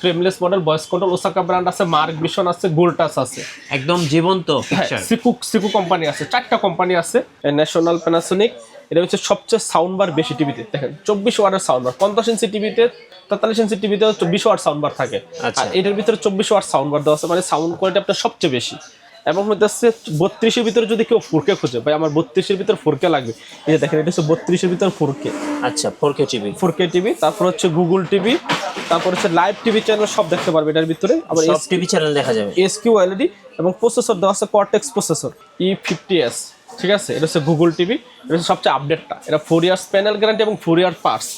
Frameless model, voice control, Osaka brand আছে, mark vision আছে, গোল্টাস আছে, একদম জীবন্ত পিকচার। সিকু কোম্পানি আছে, 4টা কোম্পানি আছে, ন্যাশনাল, প্যানাসোনিক। এটা হচ্ছে সবচেয়ে সাউন্ড বার বেশি টিভিতে, দেখেন 24 ওয়াটের সাউন্ড বার। 50 ইঞ্চি টিভিতে, 43 ইঞ্চি টিভিতে 24 ওয়াট সাউন্ড বার থাকে, আর এটার ভিতরে 24 ওয়াট সাউন্ড বার দেওয়া আছে, মানে সাউন্ড কোয়ালিটি আপনার সবচেয়ে বেশি। এবং হচ্ছে 32 এর ভিতরে যদি কেউ 4K খোঁজে, ভাই আমার 32 এর ভিতরে 4K লাগবে, এই যে দেখেন এটা হচ্ছে 32 এর ভিতরে 4K। আচ্ছা 4K টিভি, 4K টিভি, তারপর হচ্ছে গুগল টিভি, তারপর হচ্ছে লাইভ টিভি চ্যানেল সব দেখতে পারবে এটার ভিতরে। আবার সব টিভি চ্যানেল দেখা যাবে। এসকিউ এলইডি এবং প্রসেসর দেওয়া আছে কর্টেক্স প্রসেসর E50s, ঠিক আছে। এটা হচ্ছে গুগল টিভি, এটা হচ্ছে সবচেয়ে আপডেটটা। এটা 4 ইয়ার্স প্যানেল গ্যারান্টি এবং 4 ইয়ার পার্টস।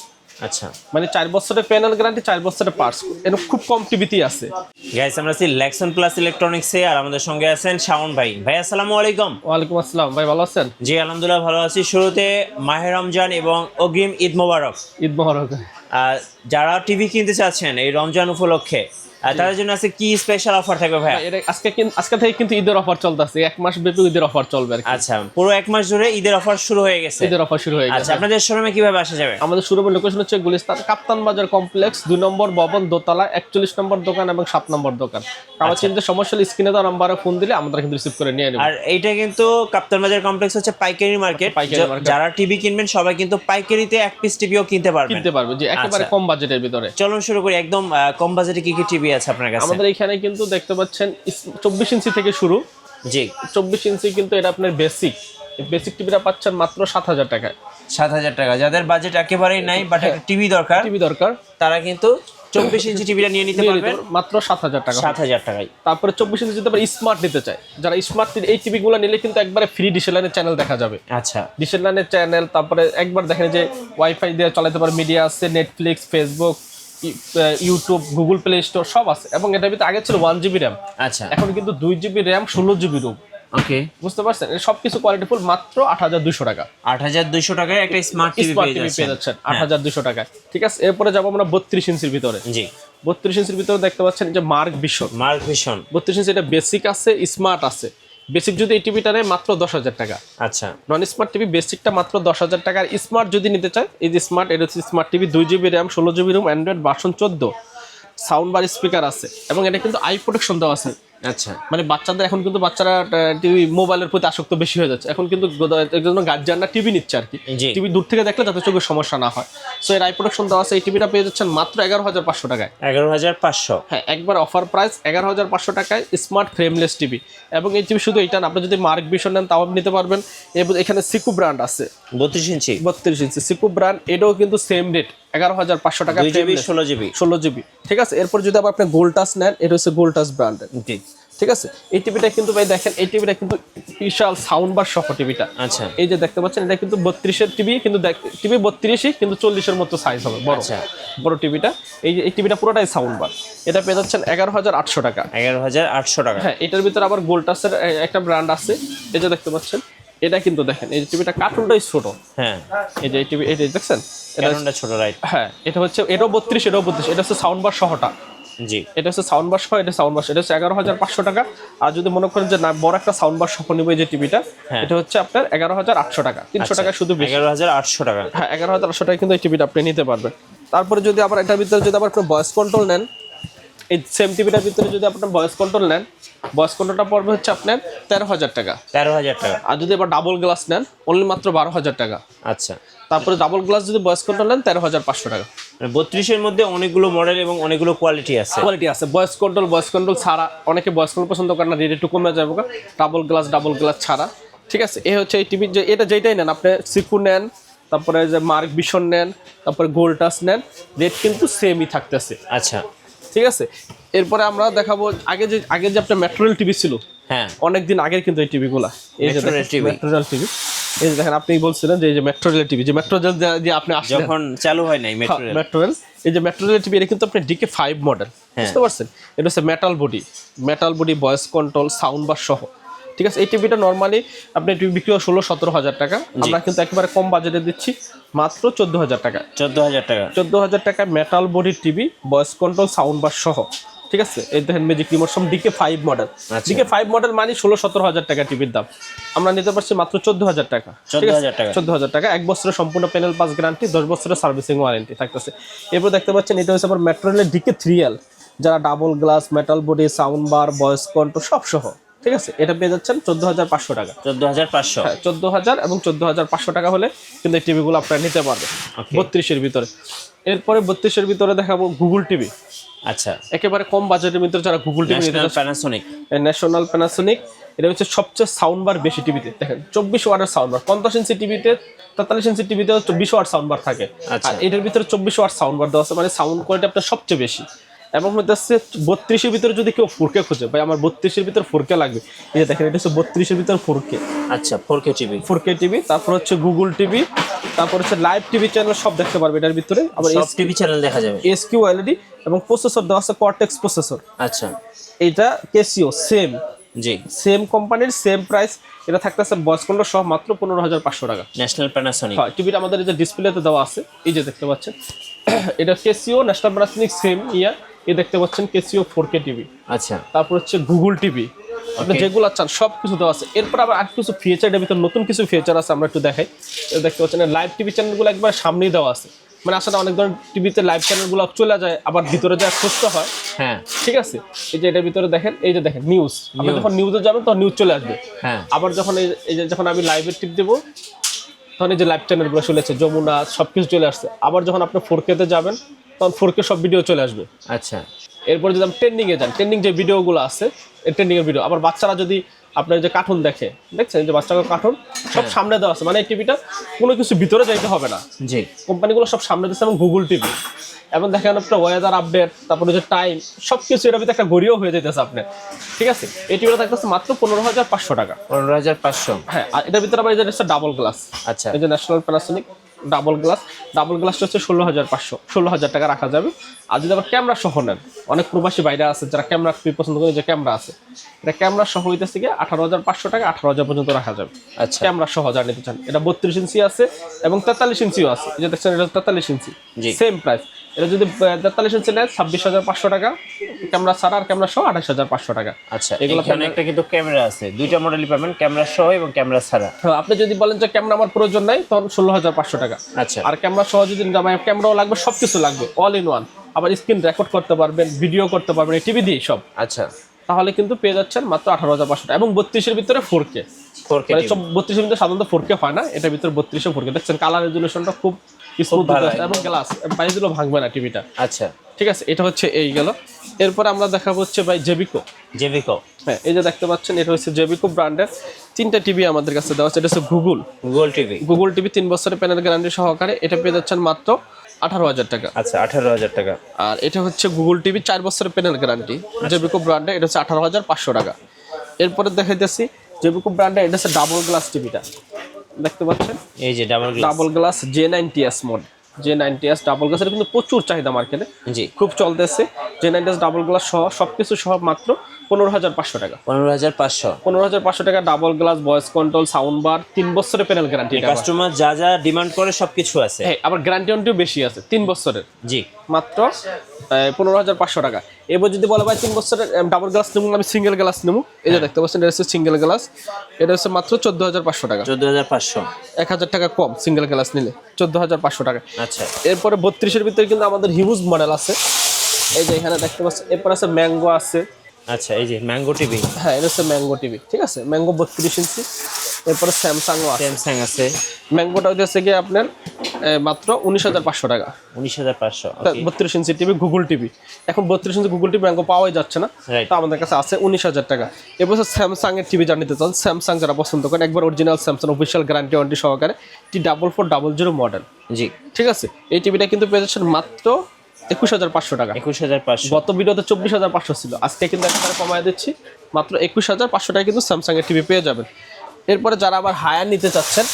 আচ্ছা, মানে 4 বছরের প্যানেল গ্যারান্টি, 4 বছরের পার্টস। এটা খুব কম টিভিতেই আছে। গাইস আমরা আছি লেক্সন প্লাস ইলেকট্রনিক্সে, আর আমাদের সঙ্গে আছেন শাওন ভাই। ভাই আসসালামু আলাইকুম। ওয়ালাইকুম আসসালাম, ভাই ভালো আছেন? জি আলহামদুলিল্লাহ ভালো আছি। শুরুতে মাহে রমজান এবং অগ্রিম ঈদ মোবারক। ঈদ মোবারক। যারা টিভি কিনতে চাচ্ছেন এই রমজান উপলক্ষে, তাদের জন্য আছে কি স্পেশাল অফার থাকবে ভাই? এটা আজকে থেকে কিন্তু ঈদের অফার চলতেছে, 1 মাস ব্যাপী ঈদের অফার চলবে আর কি। আচ্ছা, পুরো 1 মাস ধরে ঈদের অফার শুরু হয়ে গেছে। ঈদের অফার শুরু হয়ে গেছে। আচ্ছা, আপনাদের শোরুমে কিভাবে আসা যাবে? আমাদের শোরুমের লোকেশন হচ্ছে গুলিস্তান কাপ্তান বাজার কমপ্লেক্স, 2 নম্বর ভবন, দোতলা, 41 নম্বর দোকান এবং 7 নম্বর দোকান। আমার চিন্তা সমস্যা হলে স্ক্রিনে দেওয়া নাম্বারে ফোন দিলে আমরা কিন্তু রিসিভ করে নিয়ে নেব। আর এইটা কিন্তু কাপ্তান বাজার কমপ্লেক্স হচ্ছে পাইকারি মার্কেট। যারা টিভি কিনবেন সবাই কিন্তু পাইকারিতে 1 পিস টিভিও কিনতে পারবে, যে একেবারে কম বাজেটের ভিতরে। চলুন শুরু করি। একদম কম বাজেটে কি কি টিভি আছে আপনার কাছে? আমাদের এখানে কিন্তু দেখতে পাচ্ছেন 24 ইঞ্চি থেকে শুরু। জি, 24 ইঞ্চি কিন্তু এটা আপনার বেসিক টিভিটা পাচ্ছেন মাত্র 7000 টাকায়। 7000 টাকা। যাদের বাজেট একেবারেই নাই বাট একটা টিভি দরকার, তারা কিন্তু 24 ইঞ্চি টিভিটা নিয়ে নিতে পারবেন মাত্র 7000 টাকা। 7000 টাকায়। তারপরে 24 ইঞ্চি যদি আবার স্মার্ট নিতে চায়, যারা স্মার্ট এই টিভিগুলো নিলে কিন্তু একবারে ফ্রি ডিশ লাইনের চ্যানেল দেখা যাবে। আচ্ছা, ডিশ লাইনের চ্যানেল, তারপরে একবার দেখেন যে ওয়াইফাই দিয়ে চালাতে পারে, মিডিয়া আছে, Netflix, Facebook, YouTube, Google play store সব আছে। এবং এটার ভিতরে আগে ছিল 1 জিবি র্যাম, আচ্ছা এখন কিন্তু 2 জিবি র্যাম, 16 জিবি রোম। ওকে, বুঝতে পারছেন? সবকিছু কোয়ালিটি ফুল, মাত্র 8200 টাকা। 8200 টাকায় একটা স্মার্ট টিভি পেয়ে যাচ্ছেন 8200 টাকায়। ঠিক আছে, এরপরে যাবো আমরা 32 ইঞ্চির ভিতরে। জি, 32 ইঞ্চির ভিতরে দেখতে পাচ্ছেন যে মার্ক ভিশন। 32 ইঞ্চি, এটা বেসিক আছে, স্মার্ট আছে। বেসিক যদি এই টিভিটা নেয় মাত্র 10000 টাকা। আচ্ছা, নন স্মার্ট টিভি বেসিকটা মাত্র 10000 টাকা। আর স্মার্ট যদি নিতে চায়, এই যে স্মার্ট, এটা হচ্ছে smart TV, 2 GB RAM, 16 GB ROM, Android version 14, sound bar, speaker আছে এবং এটা কিন্তু আই প্রোটেকশন দেওয়া আছে। আচ্ছা, মানে বাচ্চাদের, এখন কিন্তু বাচ্চারা টিভি মোবাইলের প্রতি আসক্ত বেশি হয়ে যাচ্ছে। এখন কিন্তু একজন গার্জিয়ানরা টিভি নিচ্ছে আর কি, টিভি দূর থেকে দেখলে যাতে চোখের সমস্যা না হয়। সো এর আই প্রোটেকশন দেওয়া আছে। এই টিভিটা পেয়ে যাচ্ছেন মাত্র 11500 টাকায়। 11500? হ্যাঁ, একবার অফার প্রাইস 11500 টাকায় স্মার্ট ফ্রেমলেস টিভি। এবং এই টিভি শুধু এইটা না, আপনি যদি মার্ক ভিশন নেন তাও নিতে পারবেন। এখানে সিকু ব্র্যান্ড আছে 32 ইঞ্চি, সিকু ব্র্যান্ড, এটাও কিন্তু সেম রেট 11500 টাকা। 2 জিবি 16 জিবি। ঠিক আছে, এরপর যদি আবার আপনি গোল্টাস নেন, এটা হচ্ছে গোল্টাস ব্র্যান্ডের। ঠিক আছে, এই টিভিটা কিন্তু ভাই দেখেন, এই টিভিটা কিন্তু বিশাল সাউন্ড বার সহ টিভিটা। আচ্ছা, এই যে দেখতে পাচ্ছেন, এটা কিন্তু 32 এর টিভি, কিন্তু টিভি 32ই কিন্তু 40 এর মতো সাইজ হবে, বড় বড় টিভিটা। এই টিভিটা পুরোটাই সাউন্ড বার। এটা পেয়ে যাচ্ছেন 11800 টাকা। 11800 টাকা। হ্যাঁ, এটার ভিতরে আবার গোল্টাসের একটা ব্র্যান্ড আছে, এই যে দেখতে পাচ্ছেন। এটা কিন্তু দেখেন, এই টিভিটা কার্টুনটাই ছোট। হ্যাঁ, এই যে টিভি, এই যে দেখছেন, কার্টুনটা ছোট, রাইট? হ্যাঁ, এটা হচ্ছে, এটাও 32, এটাও 32, এটা হচ্ছে সাউন্ড বার সহটা। জি, এটা হচ্ছে সাউন্ড বার সহ, এটা সাউন্ড বার, এটা হচ্ছে 11500 টাকা। আর যদি মনে করেন যে না, বড় একটা সাউন্ড বার সহ নিব, এই যে টিভিটা, এটা হচ্ছে আপনার 11800 টাকা। 300 টাকা শুধু বেশি। 11800 টাকা। হ্যাঁ, 11800 টাকা কিন্তু এই টিভিটা আপনি নিতে পারবেন। তারপরে যদি আবার এটার ভিতরে যদি আবার আপনি ভয়েস কন্ট্রোল নেন, এই সেম টিভিটার ভিতরে যদি আপনার ভয়েস কন্ট্রোল নেন, ভয়েস কন্ট্রোলটা পড়বে হচ্ছে আপনার 13000 টাকা। 13000 টাকা। আর যদি আবার ডাবল গ্লাস নেন, অনলি মাত্র 12000 টাকা। আচ্ছা, তারপরে ডাবল গ্লাস যদি ভয়েস কন্ট্রোল নেন, 13500 টাকা। 32 এর মধ্যে অনেকগুলো মডেল এবং অনেকগুলো কোয়ালিটি আছে। ভয়েস কন্ট্রোল ছাড়া, অনেকে ভয়েস কন্ট্রোল পছন্দ করে না, রেট একটু কমে যাবে, ডাবল গ্লাস ছাড়া। ঠিক আছে, এই হচ্ছে এই টিভি, যে এটা যেটাই নেন, আপনি সিকু নেন, তারপরে যে মার্ক ভিশন নেন, তারপরে গোল্টাস নেন, রেট কিন্তু সেমই থাকতেছে। আচ্ছা, ঠিক আছে, এরপরে আমরা দেখাবো আগে যে আপনার মেট্রোরেল টিভি ছিল। হ্যাঁ, অনেকদিন আগের কিন্তু এই টিভিগুলা, এই যে মেট্রোরেল টিভি, এই যে দেখেন, আপনি বলছিলেন যে এই যে মেট্রোরেল টিভি, যে মেট্রোরেল যে আপনি আসলেন, যখন চালু হয় নাই মেট্রোরেল, এই যে মেট্রোরেল টিভি, এটা কিন্তু আপনি DK5 মডেল। বুঝতে পারছেন? এটা হচ্ছে metal body, voice control, sound bar সহ। ঠিক আছে, এই টিভিটা নর্মালি আপনি টিভি বিক্রি হয় 16-17 হাজার টাকা। আমরা কিন্তু একেবারে কম বাজেটে দিচ্ছি মাত্র 14000 টাকা। 14000 টাকা metal body TV, voice control, sound bar সহ। ঠিক আছে, এই দেখেন ম্যাজিক রিমোট সব DK5 মডেল। DK5 মডেল মানে 16-17 হাজার টাকা টিভির দাম। আমরা নিতে পারছি মাত্র 14000 টাকা। 14000 টাকা, 1 বছরের সম্পূর্ণ প্যানেল পাস গ্যারান্টি, 10 বছরের সার্ভিসিং ওয়ারেন্টি থাকতেছে। এরপর দেখতে পাচ্ছেন, এটা হচ্ছে আবার মেট্রোরেলের DK3L। যারা double glass, metal body, sound bar, voice control সব সহ, ঠিক আছে, এটা পেয়ে যাচ্ছেন 14,500 টাকা। 14,500। হ্যাঁ, 14,000 এবং 14,500 টাকা হলে কিন্তু এই টিভিগুলো আপনারা নিতে পারবেন 32-এর ভিতরে। এরপরে 32-এর ভিতরে দেখাবো গুগল টিভি। আচ্ছা, একেবারে কম বাজেটের ভিতরে যারা গুগল টিভি নিতে চাচ্ছেন, প্যানাসোনিক, ন্যাশনাল প্যানাসোনিক, এটা হচ্ছে সবচেয়ে সাউন্ড বার বেশি টিভিতে। দেখেন 24 ওয়াটের সাউন্ড বার, 50 ইঞ্চি টিভিতে, 43 ইঞ্চি টিভিতে 24 ওয়াট সাউন্ড বার থাকে, আচ্ছা। আর এটার ভিতরে 24 ওয়াট সাউন্ড বার দেওয়া আছে, মানে সাউন্ড কোয়ালিটি আপনার সবচেয়ে বেশি। এবং হচ্ছে 32-এর ভিতরে যদি কেউ 4K খোঁজে, ভাই আমার 32-এর ভিতরে 4K লাগবে, এই যে দেখেন এটা হচ্ছে 32-এর ভিতরে 4K। আচ্ছা, 4K টিভি, 4K টিভি, তারপর হচ্ছে গুগল টিভি, তারপর হচ্ছে লাইভ টিভি চ্যানেল সব দেখতে পারবে এটার ভিতরে। আবার সব টিভি চ্যানেল দেখা যাবে। এসকিউ এলইডি এবং প্রসেসর দেওয়া আছে কর্টেক্স প্রসেসর। আচ্ছা, এটা কেসিও সেম, জি, সেম কোম্পানির সেম প্রাইস। এটা থাকতেছে ভয়েস কন্ট্রোল সহ মাত্র 15,500 টাকা। National Panasonic. হয় টিভিটা আমাদের এই যে ডিসপ্লেতে দেওয়া আছে, এই যে দেখতে পাচ্ছেন এটা কেসিও ন্যাশনাল প্যানাসোনিক সেম ইয়ার, এই দেখতে পাচ্ছেন কেসিও 4K টিভি। আচ্ছা, তারপর হচ্ছে গুগল টিভি, আপনি যেগুলো চান সব কিছু দেওয়া আছে। এরপর আবার আর কিছু ফিচার, এর ভিতরে নতুন কিছু ফিচার আছে, আমরা একটু দেখাই। দেখতে পাচ্ছেন লাইভ টিভি চ্যানেলগুলো একবার সামনেই দেওয়া আছে, মানে আসলে অনেক ধরনের টিভিতে লাইভ চ্যানেলগুলো চলে যায়, আবার ভিতরে যায় খুঁজতে হয়। হ্যাঁ, ঠিক আছে, এই যে এটার ভিতরে দেখেন, এই যে দেখেন নিউজ, আপনি যখন নিউজে যাবেন তখন নিউজ চলে আসবে। হ্যাঁ, আবার যখন এই যে যখন আমি লাইভে টিপ দেবো তখন এই যে লাইভ চ্যানেলগুলো চলেছে, যমুনা সবকিছু চলে আসছে। আবার যখন আপনি 4K-তে যাবেন তখন 4K সব ভিডিও চলে আসবে। আচ্ছা, এরপর যদি আপনি ট্রেন্ডিংয়ে যান, ট্রেন্ডিং যে ভিডিওগুলো আছে, এই ট্রেন্ডিংয়ের ভিডিও। আবার বাচ্চারা যদি আপনার যে কার্টুন দেখে, দেখছেন যে বাচ্চারা কার্টুন সব সামনে দেওয়া আছে, মানে এই টিভিটা কোনো কিছু ভিতরে যাইতে হবে না, জি, কোম্পানিগুলো সব সামনে দিচ্ছে। এবং গুগল টিভি, এবং দেখেন আপনার ওয়েদার আপডেট, তারপরে যে টাইম সব কিছু এর ভিতরে একটা গড়িও হয়ে যেতেছে আপনার। ঠিক আছে, এই টিভিটা থাকতেছে মাত্র 15,500 টাকা। 15,500। হ্যাঁ, আর এটার ভিতরে আবার এই যে ডাবল গ্লাস। আচ্ছা, এই যে national Panasonic double glass, double গ্লাসটা হচ্ছে 16,500, 16,000 টাকা রাখা যাবে। আর যদি আবার ক্যামেরা সহ নেন, অনেক প্রবাসী বাইরে আছে যারা ক্যামেরা পছন্দ করে, যে ক্যামেরা আছে, এটা ক্যামেরা সহ হইতেছে গিয়ে 18,500 টাকা, 18,000 পর্যন্ত রাখা যাবে। আচ্ছা, ক্যামেরা সহ যা নিতে চান, এটা 32 ইঞ্চি আছে এবং 43 ইঞ্চিও আছে। এই যে দেখছেন এটা 43 ইঞ্চি, সেম প্রাইস। এটা যদি 43 ইঞ্চি নেয় 26,500 টাকা, ক্যামেরা ছাড়া আর ক্যামেরা সহ 28,500 টাকা। আচ্ছা, এখানে একটা কিন্তু ক্যামেরা আছে, দুইটা মডেলই পাবেন, ক্যামেরা সহ এবং ক্যামেরা ছাড়া। হ্যাঁ, আপনি যদি বলেন যে ক্যামেরা আমার প্রয়োজন নাই, তখন 16,500 টাকা। আচ্ছা, আর ক্যামেরা সহ যদি আমার ক্যামেরাও লাগবে, সবকিছু লাগবে, অল ইন ওয়ান। আবার স্ক্রিন রেকর্ড করতে পারবেন, ভিডিও করতে পারবেন এই টিভি দিয়ে সব। আচ্ছা, তাহলে কিন্তু পেয়ে যাচ্ছেন মাত্র 18,500 টাকা। এবং 32-এর ভিতরে 4K, 4K মানে সব 32-এর ভিতরে সাধারণত 4K হয় না, এটার ভিতরে 32-এ 4K। দেখছেন কালার রেজুলেশনটা খুব স্মুথ এবং গ্লাস বাইরে দিলেও ভাঙবে না টিভিটা। আচ্ছা, ঠিক আছে, এটা হচ্ছে এই গেল। এরপরে আমরা দেখাবো হচ্ছে ভাই জেবিকো। জেবিকো, হ্যাঁ, এই যে দেখতে পাচ্ছেন এটা হচ্ছে জেবিকো ব্র্যান্ডের 3টা টিভি আমাদের কাছে দেওয়া আছে। এটা হচ্ছে গুগল টিভি, গুগল টিভি 3 বছরের প্যানেল গ্যারান্টি সহকারে। এটা পেয়ে যাচ্ছেন মাত্র 18,000 টাকা। আচ্ছা, 18,000 টাকা। আর এটা হচ্ছে গুগল টিভি 4 বছরের প্যানেল গ্যারান্টি, জেবিকো ব্র্যান্ডে, এটা হচ্ছে 18,500 টাকা। এরপরে দেখাইতেছি জেবিকো ব্র্যান্ডে, এটা হচ্ছে ডাবল গ্লাস টিভিটা, দেখতে পাচ্ছেন এই যে double glass J90S mod, J90S double glass, এটা কিন্তু প্রচুর চাহিদা মার্কেটে, জি, খুব চলতেছে। J90S ডাবল গ্লাস সহ সবকিছু সহ মাত্র 15,500 টাকা। 15,500। 15,500 টাকা double glass, voice control, sound bar, 3 বছরের প্যানেল গ্যারান্টি। কাস্টমার যা যা ডিমান্ড করে সবকিছু আছে। হ্যাঁ, আবার গ্যারান্টি ওয়ারেন্টিও বেশি আছে, 3 বছরের, জি, মাত্র 15,500 টাকা। এবার যদি বলে ভাই 3 বছরের ডাবল গ্লাস নেবো, আমি সিঙ্গেল গ্লাস নেবো, এই যে দেখতে পাচ্ছেন এটা হচ্ছে সিঙ্গেল গ্লাস, এটা হচ্ছে মাত্র 14,500 টাকা। 14,500, 1,000 টাকা কম সিঙ্গেল গ্লাস নিলে, 14,500 টাকা। আচ্ছা, এরপরে 32-এর ভিতরে কিন্তু আমাদের হিউজ মডেল আছে, এই যে এখানে দেখতে পাচ্ছেন। এরপর আছে ম্যাঙ্গো আছে। আচ্ছা, এই যে ম্যাঙ্গো টিভি, হ্যাঁ, এটা হচ্ছে ম্যাঙ্গো টিভি, ঠিক আছে, ম্যাঙ্গো 32 ইঞ্চি। এরপরে স্যামসাংও আছে, স্যামসাং আছে। ম্যাঙ্গোটা হচ্ছে গিয়ে আপনার মাত্র 19,500 টাকা। 19,500, 32 ইঞ্চি টিভি গুগল টিভি। এখন 32 ইঞ্চি গুগল টিভি ম্যাঙ্গো পাওয়াই যাচ্ছে না, তো আমাদের কাছে আছে 19,000 টাকা। এবছর স্যামসাং এর টিভি জানিতে চান, স্যামসাং যারা পছন্দ করেন, একবার original Samsung official guarantee warranty সহকারে T4400 মডেল, জি, ঠিক আছে। এই টিভিটা কিন্তু পেয়ে যাচ্ছেন মাত্র 21,500 টাকা। 21,500। গত ভিডিওতে 24,500 ছিল, আজকে কিন্তু একেবারে কমায় দিচ্ছি, মাত্র 21,500 টাকা কিন্তু স্যামসাং এর টিভি পেয়ে যাবেন। এরপরে যারা আবার হায়ার নিতে চাচ্ছেন,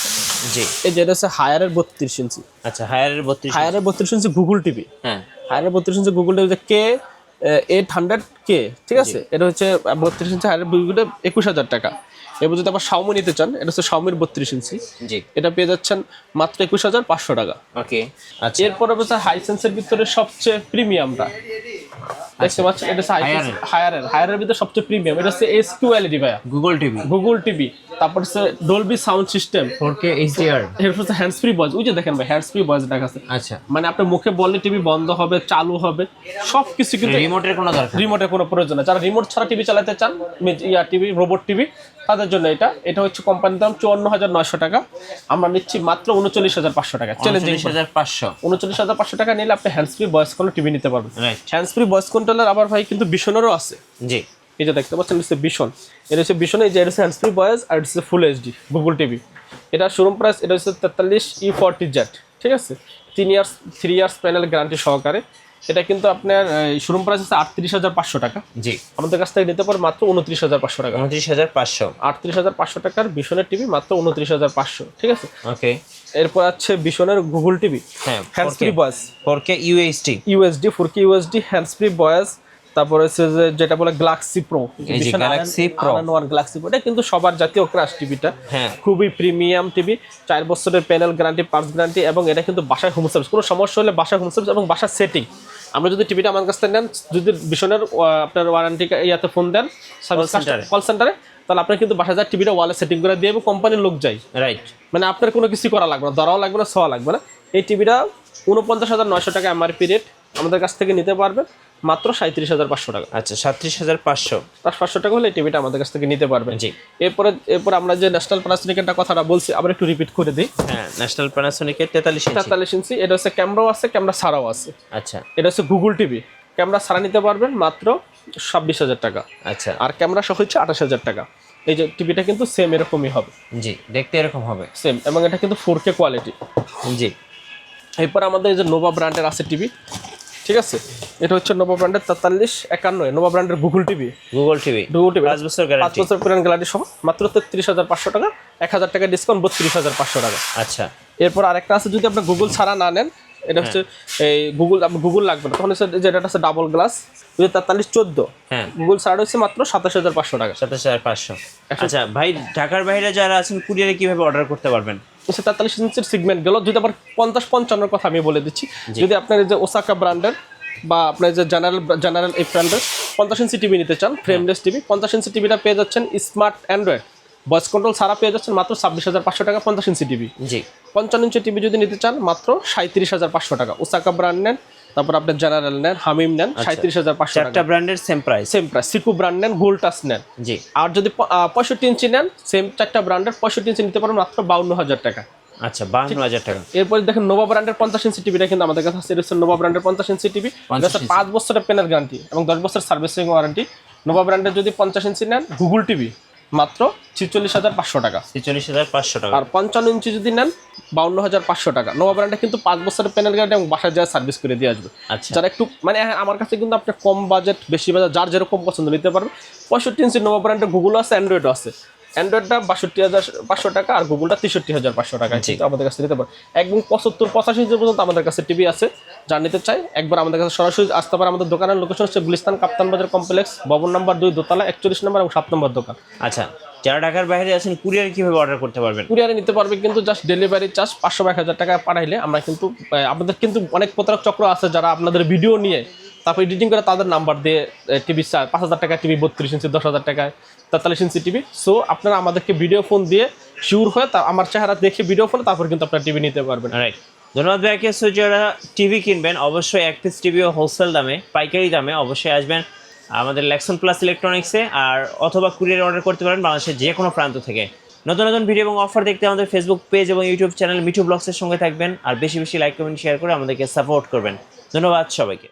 জি, এই যেটা হচ্ছে হায়ারের 32 ইঞ্চি। আচ্ছা, হায়ারের 32, হায়ারের 32 ইঞ্চি গুগল টিভি। হ্যাঁ, হায়ারের 32 ইঞ্চি গুগল টিভি K800K, ঠিক আছে, এটা হচ্ছে 32 ইঞ্চি হায়ারের 21,000 টাকা। এবার যদি আবার শাওমি নিতে চান, এটা হচ্ছে শাওমির 32 ইঞ্চি, জি, এটা পেয়ে যাচ্ছেন মাত্র 21,500 টাকা। ওকে, আচ্ছা, এরপরে হচ্ছে হাইসেন্সের ভিতরে সবচেয়ে প্রিমিয়ামটা দেখতে পাচ্ছেন, এটা হচ্ছে হায়ারের ভিতরে সবচেয়ে প্রিমিয়াম, এটা হচ্ছে SQLED ভাইয়া, গুগল টিভি। Google TV. তারপর হচ্ছে Dolby sound system, 4K HDR। এরপর হচ্ছে হ্যান্ডস ফ্রি ভয়েস, ওই যে দেখেন ভাই হ্যান্ডস ফ্রি ভয়েস দেখা আছে, আচ্ছা, মানে আপনার মুখে বললে টিভি বন্ধ হবে, চালু হবে, সবকিছু কিন্তু রিমোটের কোনো দরকার নেই। রিমোটের কোনো প্রয়োজন নেই। যারা রিমোট ছাড়া টিভি চালাতে চান, টিভি রোবট টিভি, তাদের জন্য এটা হচ্ছে কোম্পানির দাম 54,900 টাকা, আমরা নিচ্ছি মাত্র 39,500 টাকা। চ্যালেঞ্জিং 39,500। 39,500 টাকা নিলে আপনি হ্যান্ডস ফ্রি ভয়েস কোনো টিভি নিতে পারবেন। Right. Hands free voice controller আবার ভাই কিন্তু বিশনেরও আছে, জি। এই যে দেখতে পাচ্ছেন হচ্ছে বিশন, এটা হচ্ছে বিশন, এই যে এটা হচ্ছে হ্যান্ডস ফ্রি ভয়েস আর এটা হচ্ছে ফুল এইচডি গুগল টিভি। এটা শোরুম প্রাইস এটা হচ্ছে 43E40Z, ঠিক আছে, 3 ইয়ার্স প্যানেল গ্যারান্টি সহকারে। এটা কিন্তু আপনার শোরুম প্রাইস হচ্ছে 38,500 টাকা, জি। আমাদের কাছ থেকে নিতে পারে মাত্র 29,500 টাকা। 29,500। 38,500 টাকার বিশনের টিভি মাত্র 29,500, ঠিক আছে। ওকে। এরপর আছে বিশনের গুগল টিভি, হ্যাঁ, hands free voice, 4K UHD, 4K UHD hands free voice. তারপর হচ্ছে যেটা বলে গ্যালাক্সি প্রো, এই যে Galaxy Pro, গ্যালাক্সি প্রো, এটা কিন্তু সবার জাতীয় ক্রাশ টিভিটা, হ্যাঁ, খুবই প্রিমিয়াম টিভি, 4 বছরের প্যানেল গ্যারান্টি, পার্টস গ্যারান্টি, এবং এটা কিন্তু বাসায় হোম সার্ভিস, কোনো সমস্যা হলে বাসায় হোম সার্ভিস এবং বাসার সেটিং। আমরা যদি টিভিটা আমার কাছ থেকে নেন, যদি বিশনের আপনার ওয়ারেন্টি ইয়াতে ফোন দেন সার্ভিস কল সেন্টারে, তাহলে আপনার কিন্তু বাসায় যা টিভিটা ওয়ালে সেটিং করে দিয়ে কোম্পানির লোক যায়, রাইট। মানে আপনার কোনো কিছু করা লাগবে না, ধরাও লাগবে না, ছোঁয়া লাগবে না। এই টিভিটা 49,900 টাকা এমআরপি রেট, আমাদের কাছ থেকে নিতে পারবেন মাত্র 37,500 টাকা। আচ্ছা, 37,500। 500 টাকা হলে এই টিভিটা আমাদের কাছ থেকে নিতে পারবেন। জি। এরপর আমরা যে ন্যাশনাল প্যানাসোনিকের কথাটা বলছি, আবার একটু রিপিট করে দিই। হ্যাঁ, ন্যাশনাল প্যানাসোনিকের 43 ইঞ্চি, এটা হচ্ছে ক্যামেরাও আছে, ক্যামেরা ছাড়াও আছে। আচ্ছা, এটা হচ্ছে গুগল টিভি, ক্যামেরা ছাড়া নিতে পারবেন মাত্র 26,000 টাকা, আচ্ছা। আর ক্যামেরা সহ হচ্ছে 28,000 টাকা। এই যে টিভিটা কিন্তু সেম এরকমই হবে, জি, দেখতে এরকম হবে সেম, এবং এটা কিন্তু 4K কোয়ালিটি। জি। এরপর আমাদের এই যে নোভা ব্র্যান্ডের আছে টিভি, ঠিক আছে, এটা হহচ্ছে নোভা ব্র্যান্ডের 4351, নোভা ব্র্যান্ডের গুগল টিভি, গুগল টিভি 5 বছর গ্যারান্টি সহ মাত্র 33,500 টাকা, 1,000 টাকা ডিসকাউন্ট, 32,500 টাকা। আচ্ছা। এরপর আরেকটা আছে, যদি আপনি গুগল ছাড়া না নেন, এটা হচ্ছে এই গুগল লাগবে না, তখন হচ্ছে যেটা আছে ডাবল গ্লাস, 4314, হ্যাঁ, গুগল ছাড়া হচ্ছে মাত্র 27,500 টাকা। 27,500। আচ্ছা ভাই, ঢাকার বাইরে যারা আছেন কুরিয়ারে কিভাবে অর্ডার করতে পারবেন? 43 ইঞ্চির সেগমেন্ট গেল, যদি আবার 50-55 কথা আমি বলে দিচ্ছি। যদি আপনার এই যে ওসাকা ব্র্যান্ডের বা আপনার যে জেনারেল এই ব্র্যান্ডের 50 ইঞ্চি টিভি নিতে চান, ফ্রেমলেস টিভি, 50 ইঞ্চি টিভিটা পেয়ে যাচ্ছেন স্মার্ট অ্যান্ড্রয়েড ভয়েস কন্ট্রোল ছাড়া পেয়ে যাচ্ছেন মাত্র 26,500 টাকা 50 ইঞ্চি টিভি। জি। 55 ইঞ্চি টিভি যদি নিতে চান মাত্র 37,500 টাকা। ওসাকা ব্র্যান্ড নেন, তারপর আপনার জেনারেল নেন, হামিম নেন, 37,500 টাকা। চারটা ব্র্যান্ডের সেম প্রাইস। সিকু ব্র্যান্ড নেন, গোল্ড টাচ নেন। জি। আর যদি 65 ইঞ্চি নেন, সেম চারটা ব্র্যান্ডের 65 ইঞ্চি নিতে পারেন মাত্র 52,000 টাকা। আচ্ছা, 52,000 টাকা। এরপরে দেখেন নোভা ব্র্যান্ডের 50 ইঞ্চি টিভিটা কিন্তু আমাদের কাছে আছে, এটা হচ্ছে নোভা ব্র্যান্ডের 50 ইঞ্চি টিভি, 5 বছরের পেনার গ্যারান্টি এবং 10 বছর সার্ভিসিং ওয়ারেন্টি। নোভা ব্র্যান্ডের যদি 50 ইঞ্চি নেন, গুগল টিভি মাত্র 46,500 টাকা, 46,500 টাকা। আর 55 ইঞ্চি যদি নেন 52,500 টাকা। নোভা ব্র্যান্ডে কিন্তু 5 বছরের প্যানেল গ্যারান্টি এবং বাসায় যা সার্ভিস করে দিয়ে আসবে। আচ্ছা। যারা একটু মানে আমার কাছে কিন্তু আপনার কম বাজেট বেশি বাজেট যার যেরকম পছন্দ নিতে পারবেন। 65 ইঞ্চি নোভা ব্র্যান্ডের গুগল আছে, অ্যান্ড্রয়েডও আছে। অ্যান্ড্রয়েডটা 62,500 টাকা আর গুগলটা 63,500 টাকা, কিন্তু আমাদের কাছে নিতে পারেন। একদম 75-85 ইঞ্চি পর্যন্ত আমাদের কাছে টিভি আছে, যা নিতে চাই একবার আমাদের কাছে সরাসরি আসতে পারে। আমাদের দোকানের লোকেশন হচ্ছে গুলিস্তান কাপ্তান বাজার কমপ্লেক্স, ভবন নাম্বার 2, দোতলা, 41 নম্বর এবং 7 নম্বর দোকান। আচ্ছা, যারা ঢাকার বাইরে আছেন কুরিয়ারে কিভাবে অর্ডার করতে পারবেন? কুরিয়ারে নিতে পারবে, কিন্তু জাস্ট ডেলিভারি চার্জ 500-1000 টাকা পাঠাইলে আমরা কিন্তু আমাদের কিন্তু অনেক প্রতারক চক্র আছে যারা আপনাদের ভিডিও নিয়ে তারপর এডিটিং করে তাদের নাম্বার দিয়ে টিভি 5,000 টাকা টিভি, 32 ইঞ্চি 10,000 টাকায়, 43 ইঞ্চি টিভি। সো আপনারা আমাদেরকে ভিডিও ফোন দিয়ে শিওর হয়ে আমার চেহারা দেখে ভিডিও ফোনে তারপর কিন্তু আপনারা টিভি নিতে পারবেন। রাইট, ধন্যবাদ ভাইকে। সো যারা টিভি কিনবেন অবশ্যই এক পিস টিভিও হোলসেল দামে, পাইকারি দামে অবশ্যই আসবেন আমাদের লেক্সন প্লাস ইলেকট্রনিক্সে, আর অথবা কুরিয়ারে অর্ডার করতে পারেন বাংলাদেশের যে কোনো প্রান্ত থেকে। নতুন নতুন ভিডিও এবং অফার দেখতে আমাদের ফেসবুক পেজ এবং ইউটিউব চ্যানেল মিঠু ব্লগসের সঙ্গে থাকবেন, আর বেশি বেশি লাইক কমেন্ট শেয়ার করে আমাদেরকে সাপোর্ট করবেন। ধন্যবাদ সবাইকে।